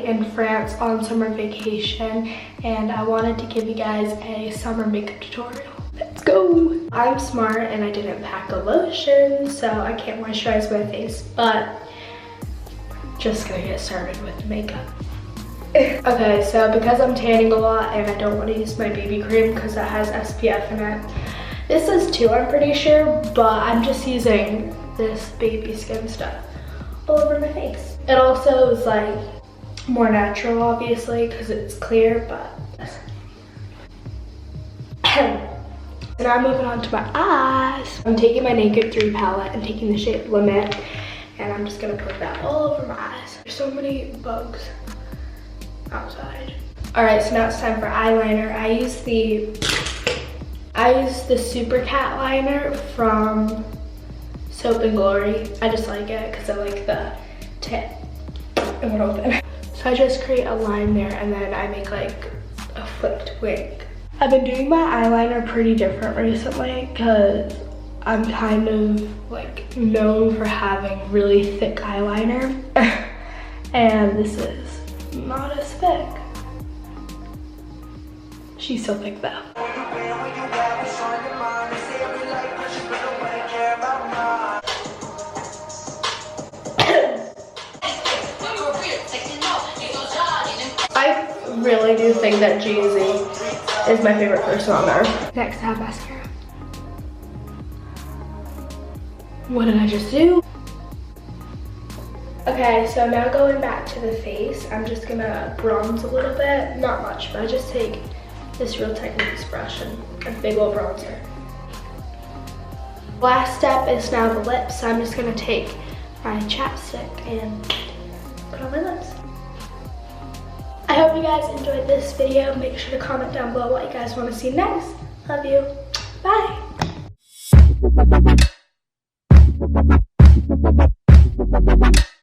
currently in France on summer vacation and I wanted to give you guys a summer makeup tutorial. Let's go! I'm smart and I didn't pack a lotion, so I can't moisturize my face, but I'm just gonna get started with the makeup. Okay, so because I'm tanning a lot and I don't want to use my BB cream because that has SPF in it. This is 2, I'm pretty sure, but I'm just using this baby skin stuff all over my face. It also is like more natural, obviously, because it's clear, but so now I'm moving on to my eyes. I'm taking my Naked 3 palette and taking the shade Limit, and I'm just gonna put that all over my eyes. There's so many bugs outside. All right, so now it's time for eyeliner. I use the Super Cat liner from Soap and Glory. I just like it because I like the tip. It won't open. So I just create a line there and then I make like a flipped wing. I've been doing my eyeliner pretty different recently because I'm kind of like known for having really thick eyeliner. And this is not as thick. She's so thick though. I really do think that Jay-Z is my favorite person on earth. Next, I have mascara. What did I just do? Okay, so now going back to the face, I'm just gonna bronze a little bit. Not much, but I just take this real techniques brush and a big old bronzer. Last step is now the lips. So I'm just gonna take my chapstick and put on my lips. I hope you guys enjoyed this video. Make sure to comment down below what you guys want to see next. Love you. Bye.